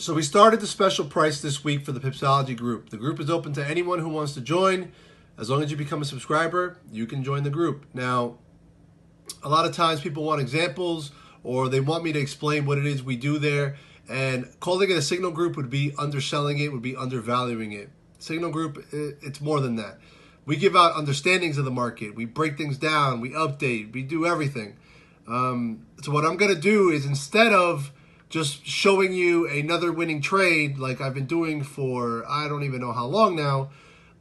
So we started the special price this week for the Pipsology group. The group is open to anyone who wants to join. As long as you become a subscriber, you can join the group. Now, a lot of times people want examples or they want me to explain what it is we do there. And calling it a signal group would be underselling it, would be undervaluing it. Signal group, it's more than that. We give out understandings of the market. We break things down. We update. We do everything. So what I'm going to do is, instead of just showing you another winning trade like I've been doing for I don't even know how long now,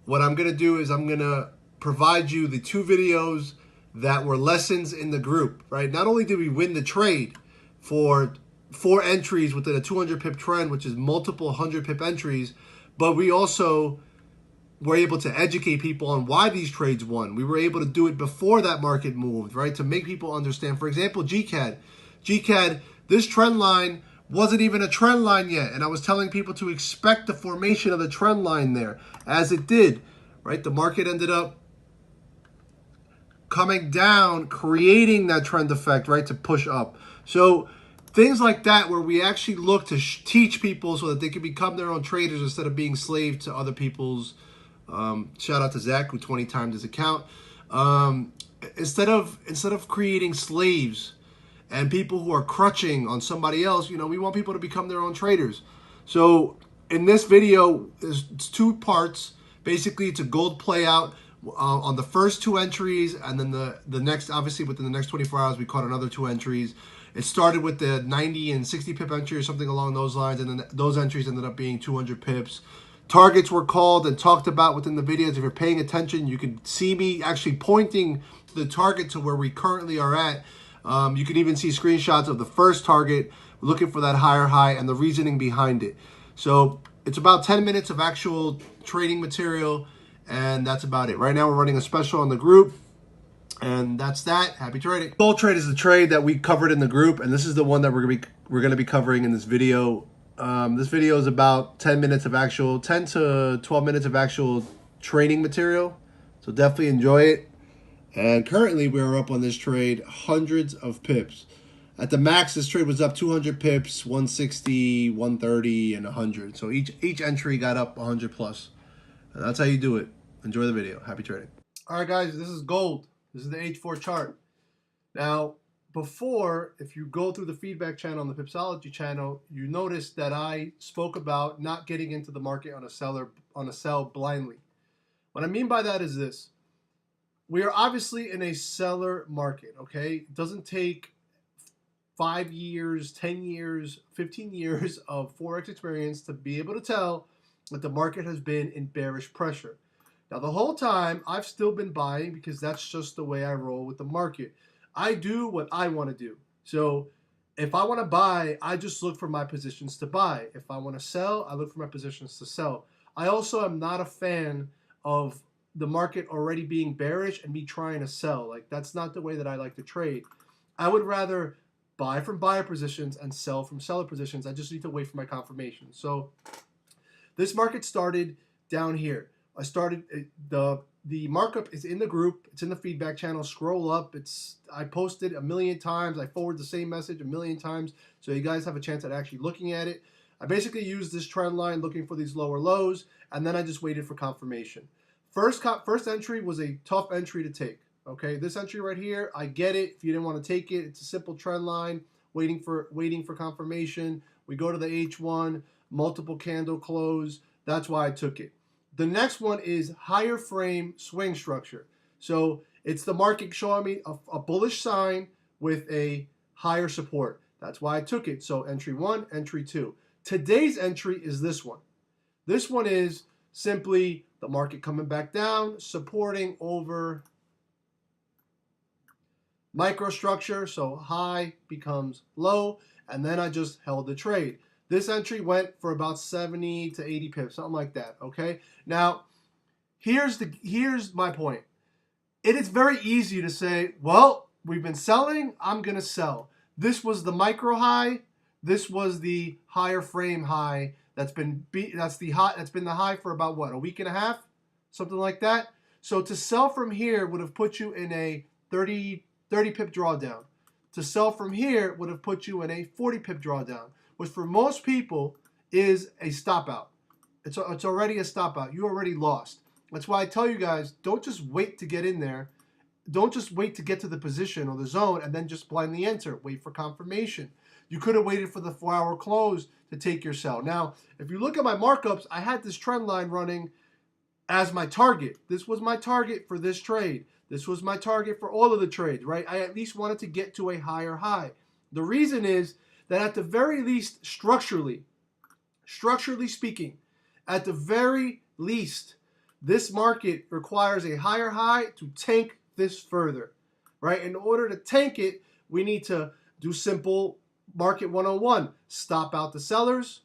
what I'm going to do is I'm going to provide you the 2 videos that were lessons in the group, right? Not only did we win the trade for 4 entries within a 200 pip trend, which is multiple 100 pip entries, but we also were able to educate people on why these trades won. We were able to do it before that market moved, right? To make people understand. For example, GCAD. GCAD, this trend line wasn't even a trend line yet. And I was telling people to expect the formation of the trend line there, as it did, right? The market ended up coming down, creating that trend effect, right, to push up. So things like that, where we actually look to teach people so that they can become their own traders instead of being slave to other people's. Shout out to Zach, who 20 times his account. Instead of creating slaves and people who are crutching on somebody else, you know, we want people to become their own traders. So in this video, it's 2 parts. Basically, it's a gold play out on the first 2 entries, and then the next, obviously within the next 24 hours, we caught another 2 entries. It started with the 90 and 60 pip entry or something along those lines, and then those entries ended up being 200 pips. Targets were called and talked about within the videos. If you're paying attention, you can see me actually pointing to the target to where we currently are at. You can even see screenshots of the first target, looking for that higher high and the reasoning behind it. So it's about 10 minutes of actual trading material, and that's about it. Right now we're running a special on the group, and that's that. Happy trading. Gold trade is the trade that we covered in the group, and this is the one that we're gonna be covering in this video. This video is about 10 to 12 minutes of actual training material. So definitely enjoy it. And currently we are up on this trade hundreds of pips. At the max, this trade was up 200 pips, 160, 130, and 100. So each entry got up 100 plus. And that's how you do it. Enjoy the video. Happy trading. All right, guys, this is gold. This is the H4 chart. Now, before, if you go through the feedback channel on the Pipsology channel, you notice that I spoke about not getting into the market on a sell blindly. What I mean by that is this. We are obviously in a seller market, okay? It doesn't take 5 years, 10 years, 15 years of Forex experience to be able to tell that the market has been in bearish pressure. Now, the whole time, I've still been buying because that's just the way I roll with the market. I do what I want to do. So if I want to buy, I just look for my positions to buy. If I want to sell, I look for my positions to sell. I also am not a fan of the market already being bearish and me trying to sell. Like, that's not the way that I like to trade. I would rather buy from buyer positions and sell from seller positions. I just need to wait for my confirmation. So this market started down here. I started the markup is in the group. It's in the feedback channel. Scroll up. I posted 1,000,000 times. I forward the same message 1,000,000 times, so you guys have a chance at actually looking at it. I basically used this trend line looking for these lower lows, and then I just waited for confirmation. First entry was a tough entry to take. Okay, this entry right here, I get it. If you didn't want to take it, it's a simple trend line, waiting for confirmation. We go to the H1, multiple candle close. That's why I took it. The next one is higher frame swing structure. So it's the market showing me a bullish sign with a higher support. That's why I took it. So entry 1, entry 2. Today's entry is this one. This one is simply the market coming back down, supporting over microstructure. So high becomes low, and then I just held the trade. This entry went for about 70 to 80 pips, something like that, okay? Now, here's my point. It is very easy to say, well, we've been selling, I'm going to sell. This was the micro high. This was the higher frame high. That's been the high for about what, a week and a half, something like that. So to sell from here would have put you in a 30 pip drawdown. To sell from here would have put you in a 40 pip drawdown, which for most people is a stop out. It's already a stop out. You already lost. That's why I tell you guys, don't just wait to get in there. Don't just wait to get to the position or the zone and then just blindly enter. Wait for confirmation. You could have waited for the 4-hour close to take your sell. Now, if you look at my markups, I had this trend line running as my target. This was my target for this trade. This was my target for all of the trades, right? I at least wanted to get to a higher high. The reason is that at the very least, structurally speaking, at the very least, this market requires a higher high to tank this further, right? In order to tank it, we need to do simple market 101. Stop out the sellers.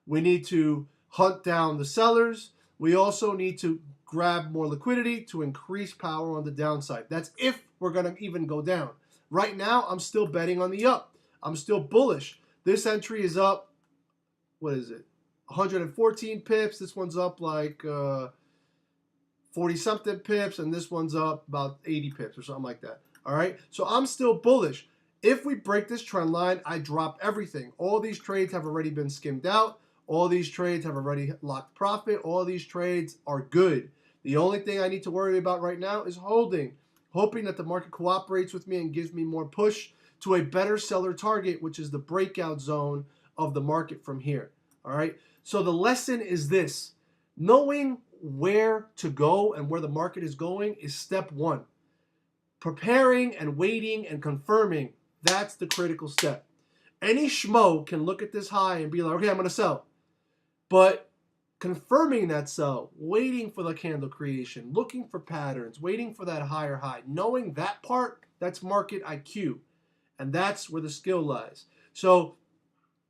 We need to hunt down the sellers. We also need to grab more liquidity to increase power on the downside. That's if we're going to even go down. Right now, I'm still betting on the up. I'm still bullish. This entry is up, what is it? 114 pips. This one's up like 40-something pips, and this one's up about 80 pips or something like that. All right? So I'm still bullish. If we break this trend line, I drop everything. All these trades have already been skimmed out. All these trades have already locked profit. All these trades are good. The only thing I need to worry about right now is holding, hoping that the market cooperates with me and gives me more push to a better seller target, which is the breakout zone of the market from here. All right? So the lesson is this. Knowing where to go and where the market is going is step one. Preparing and waiting and confirming, that's the critical step. Any schmo can look at this high and be like, okay, I'm going to sell. But confirming that sell, waiting for the candle creation, looking for patterns, waiting for that higher high, knowing that part, that's market IQ. And that's where the skill lies. So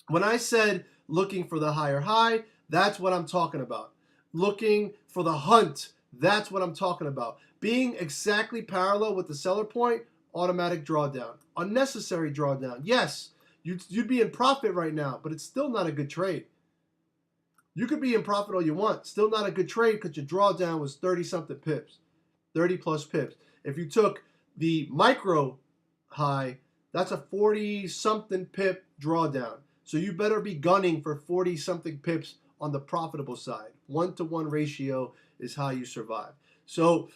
when I said looking for the higher high, that's what I'm talking about. Looking for the hunt, that's what I'm talking about. Being exactly parallel with the seller point, automatic drawdown. Unnecessary drawdown. Yes, you'd be in profit right now, but it's still not a good trade. You could be in profit all you want. Still not a good trade because your drawdown was 30-something pips, 30-plus pips. If you took the micro high, that's a 40-something pip drawdown. So you better be gunning for 40-something pips on the profitable side. 1-to-1 ratio is how you survive. So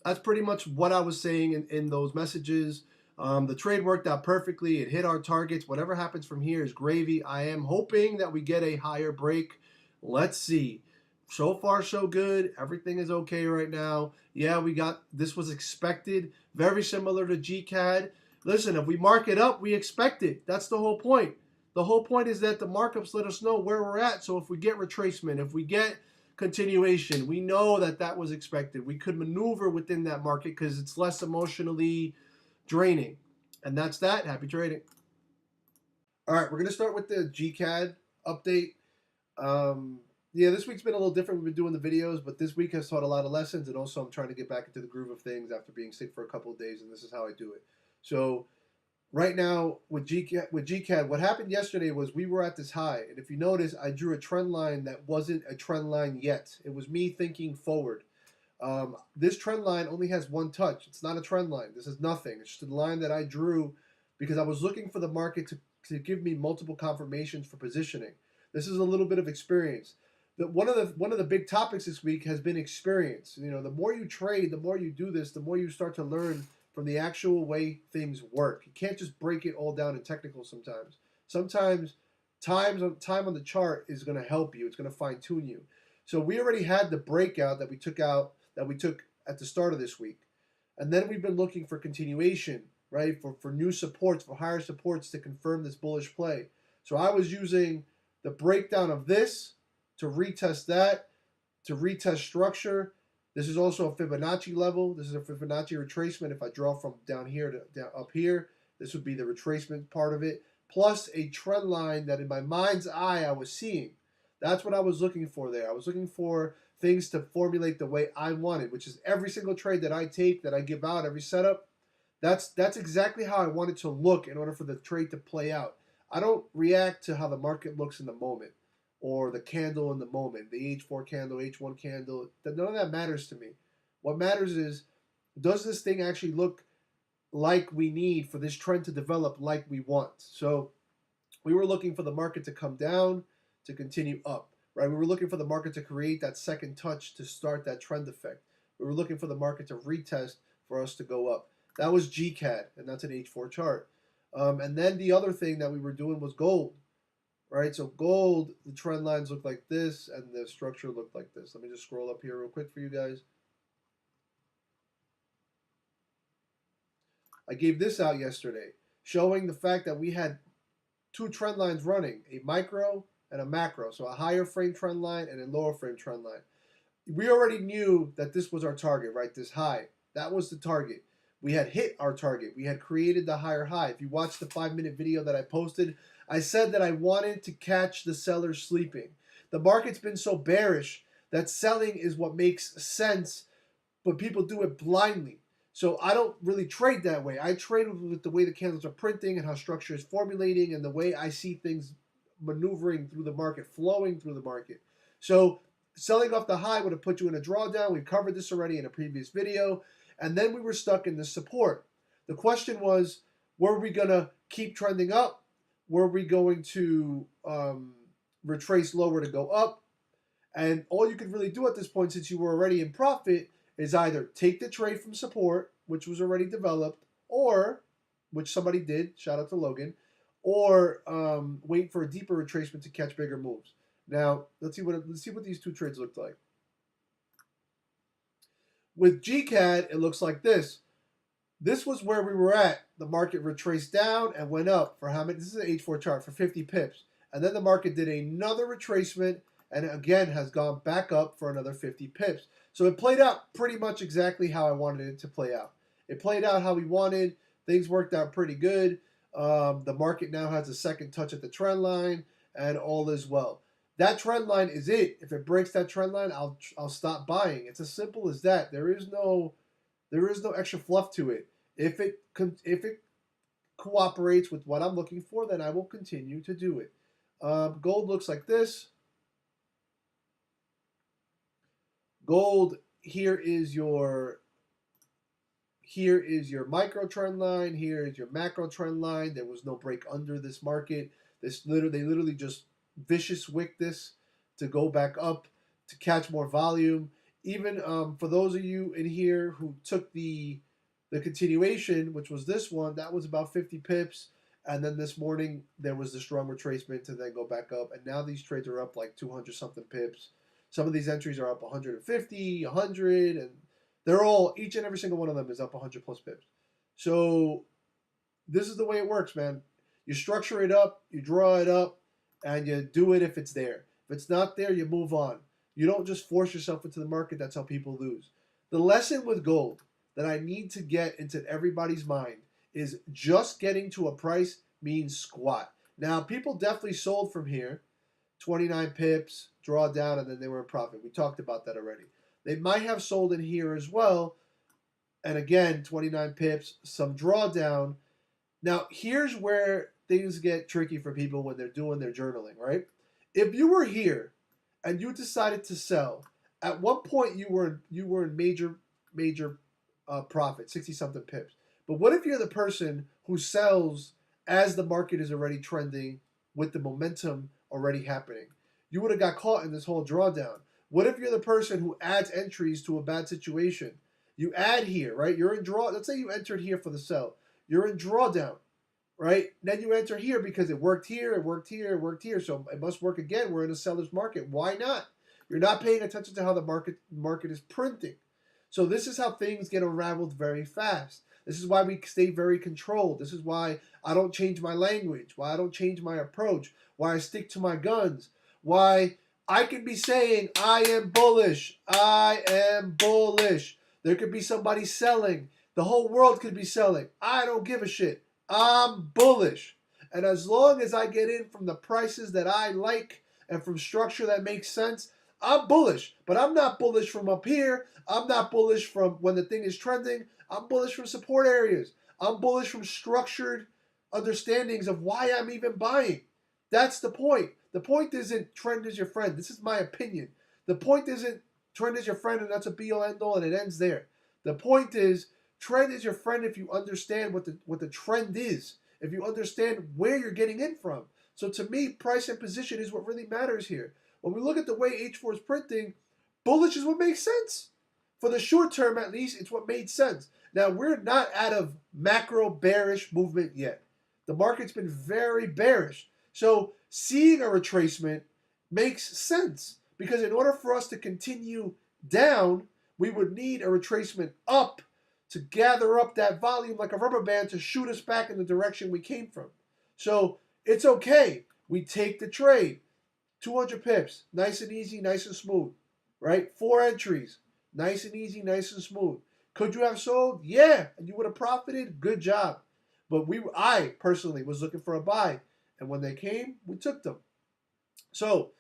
that's pretty much what I was saying in those messages. The trade worked out perfectly. It hit our targets. Whatever happens from here is gravy. I am hoping that we get a higher break. Let's see. So far, so good. Everything is okay right now. Yeah, this was expected. Very similar to GCAD. Listen, if we mark it up, we expect it. That's the whole point. The whole point is that the markups let us know where we're at. So if we get retracement, if we get continuation, we know that that was expected. We could maneuver within that market because it's less emotionally draining. And that's that. Happy trading. All right, we're going to start with the GCAD update. Yeah, this week's been a little different. We've been doing the videos, but this week has taught a lot of lessons, and also I'm trying to get back into the groove of things after being sick for a couple of days, and this is how I do it. So right now with GCAD, what happened yesterday was we were at this high, and if you notice, I drew a trend line that wasn't a trend line yet. It was me thinking forward. This trend line only has one touch. It's not a trend line. This is nothing. It's just a line that I drew because I was looking for the market to give me multiple confirmations for positioning. This is a little bit of experience. One of the big topics this week has been experience. You know, the more you trade, the more you do this, the more you start to learn from the actual way things work. You can't just break it all down in technical sometimes. Sometimes time on the chart is going to help you. It's going to fine tune you. So we already had the breakout that we took at the start of this week. And then we've been looking for continuation, right? For new supports, for higher supports to confirm this bullish play. So I was using the breakdown of this to retest that, to retest structure. This is also a Fibonacci level. This is a Fibonacci retracement. If I draw from down here to up here, this would be the retracement part of it, plus a trend line that in my mind's eye I was seeing. That's what I was looking for there. I was looking for things to formulate the way I wanted, which is every single trade that I take, that I give out, every setup, that's exactly how I want it to look in order for the trade to play out. I don't react to how the market looks in the moment or the candle in the moment, the H4 candle, H1 candle. None of that matters to me. What matters is, does this thing actually look like we need for this trend to develop like we want? So we were looking for the market to come down to continue up, right? We were looking for the market to create that second touch to start that trend effect. We were looking for the market to retest for us to go up. That was GCAD, and that's an H4 chart. And then the other thing that we were doing was gold, right? So gold, the trend lines look like this, and the structure looked like this. Let me just scroll up here real quick for you guys. I gave this out yesterday, showing the fact that we had two trend lines running, a micro and a macro. So a higher frame trend line and a lower frame trend line. We already knew that this was our target, right? This high. That was the target. We had hit our target. We had created the higher high. If you watch the 5-minute video that I posted, I said that I wanted to catch the sellers sleeping. The market's been so bearish that selling is what makes sense, but people do it blindly. So I don't really trade that way. I trade with the way the candles are printing and how structure is formulating and the way I see things maneuvering through the market, flowing through the market. So selling off the high would have put you in a drawdown. We've covered this already in a previous video. And then we were stuck in the support. The question was, were we going to keep trending up? Were we going to retrace lower to go up? And all you could really do at this point, since you were already in profit, is either take the trade from support, which was already developed, or, which somebody did, shout out to Logan, or wait for a deeper retracement to catch bigger moves. Now, let's see what these two trades looked like. With GCAD, it looks like this. This was where we were at. The market retraced down and went up for how many? This is an H4 chart for 50 pips. And then the market did another retracement and again has gone back up for another 50 pips. So it played out pretty much exactly how I wanted it to play out. It played out how we wanted. Things worked out pretty good. The market now has a second touch at the trend line and all is well. That trend line is it. If it breaks that trend line, I'll stop buying. It's as simple as that. There is no extra fluff to it. If it cooperates with what I'm looking for, then I will continue to do it. Gold looks like this. Gold, here is your micro trend line. Here is your macro trend line. There was no break under this market. They literally just vicious wick this to go back up to catch more volume. Even for those of you in here who took the continuation, which was this one, that was about 50 pips. And then this morning there was the strong retracement to then go back up. And now these trades are up like 200 something pips. Some of these entries are up 150, 100, and they're all, each and every single one of them is up 100 plus pips. So this is the way it works, man. You structure it up, you draw it up, and you do it if it's there. If it's not there, you move on. You don't just force yourself into the market. That's how people lose. The lesson with gold that I need to get into everybody's mind is just getting to a price means squat. Now, people definitely sold from here, 29 pips, draw down, and then they were in profit. We talked about that already. They might have sold in here as well. And again, 29 pips, some drawdown. Now, here's where things get tricky for people when they're doing their journaling, right? If you were here and you decided to sell, at one point you were in major profit, 60-something pips. But what if you're the person who sells as the market is already trending with the momentum already happening? You would have got caught in this whole drawdown. What if you're the person who adds entries to a bad situation? You add here, right? You're in draw. Let's say you entered here for the sell. You're in drawdown, right? Then you enter here because it worked here, it worked here, it worked here. So it must work again. We're in a seller's market. Why not? You're not paying attention to how the market is printing. So this is how things get unraveled very fast. This is why we stay very controlled. This is why I don't change my language, why I don't change my approach, why I stick to my guns, why I can be saying, I am bullish. I am bullish. There could be somebody selling. The whole world could be selling. I don't give a shit. I'm bullish. And as long as I get in from the prices that I like and from structure that makes sense, I'm bullish. But I'm not bullish from up here. I'm not bullish from when the thing is trending. I'm bullish from support areas. I'm bullish from structured understandings of why I'm even buying. That's the point. The point isn't trend is your friend. This is my opinion. The point isn't trend is your friend and that's a be all end all and it ends there. The point is trend is your friend if you understand what the trend is. If you understand where you're getting in from. So to me, price and position is what really matters here. When we look at the way H4 is printing, bullish is what makes sense. For the short term, at least, it's what made sense. Now, we're not out of macro bearish movement yet. The market's been very bearish. So seeing a retracement makes sense, because in order for us to continue down, we would need a retracement up to gather up that volume like a rubber band to shoot us back in the direction we came from. So it's okay. We take the trade. 200 pips, nice and easy, nice and smooth, right? 4 entries, nice and easy, nice and smooth. Could you have sold? Yeah, and you would have profited. Good job. But I personally was looking for a buy, and when they came, we took them. So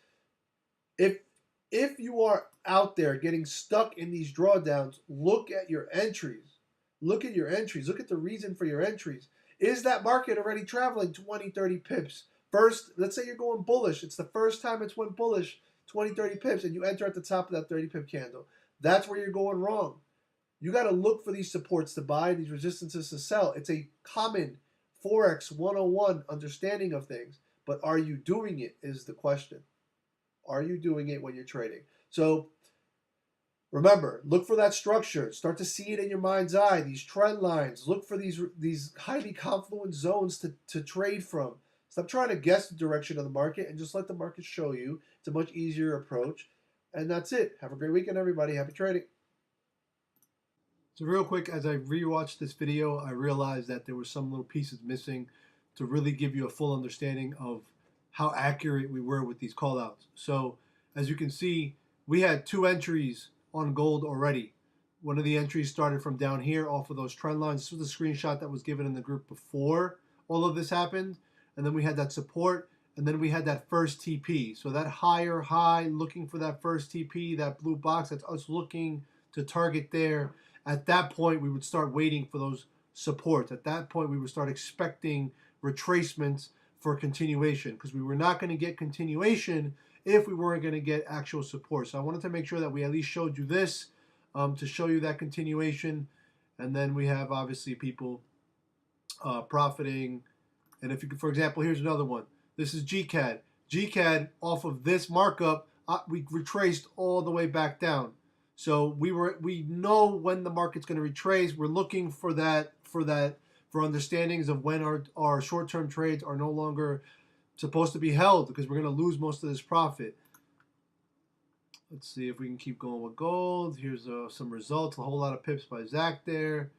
if you are out there getting stuck in these drawdowns, look at your entries. Look at your entries. Look at the reason for your entries. Is that market already traveling 20, 30 pips? First, let's say you're going bullish. It's the first time it's went bullish, 20, 30 pips, and you enter at the top of that 30 pip candle. That's where you're going wrong. You got to look for these supports to buy, these resistances to sell. It's a common Forex 101 understanding of things. But are you doing it is the question. Are you doing it when you're trading? So remember, look for that structure. Start to see it in your mind's eye, these trend lines. Look for these highly confluent zones to trade from. Stop trying to guess the direction of the market and just let the market show you. It's a much easier approach. And that's it. Have a great weekend, everybody. Happy trading. So real quick, as I rewatched this video, I realized that there were some little pieces missing to really give you a full understanding of how accurate we were with these callouts. So as you can see, we had 2 entries on gold already. One of the entries started from down here off of those trend lines. This was the screenshot that was given in the group before all of this happened. And then we had that support, and then we had that first TP. So that higher high, looking for that first TP, that blue box, that's us looking to target there. At that point, we would start waiting for those supports. At that point, we would start expecting retracements for continuation, because we were not going to get continuation if we weren't going to get actual support. So I wanted to make sure that we at least showed you this to show you that continuation. And then we have obviously people profiting. And if you could, for example, here's another one. This is GCAD. GCAD, off of this markup, we retraced all the way back down. So we know when the market's going to retrace. We're looking for understandings of when our short-term trades are no longer supposed to be held, because we're going to lose most of this profit. Let's see if we can keep going with gold. Here's some results. A whole lot of pips by Zach there.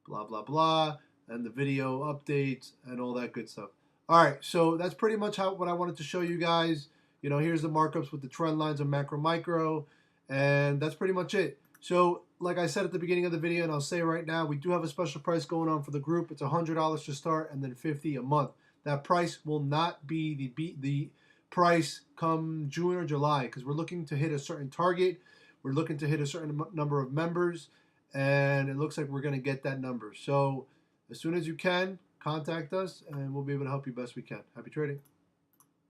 Blah, blah, blah. And the video updates and all that good stuff. All right, so that's pretty much what I wanted to show you guys. You know, here's the markups with the trend lines of macro micro, and that's pretty much it. So like I said at the beginning of the video, and I'll say right now, we do have a special price going on for the group. It's $100 to start and then $50 a month. That price will not be the price come June or July, because we're looking to hit a certain target. We're looking to hit a certain number of members, and it looks like we're going to get that number. So as soon as you can, contact us, and we'll be able to help you best we can. Happy trading.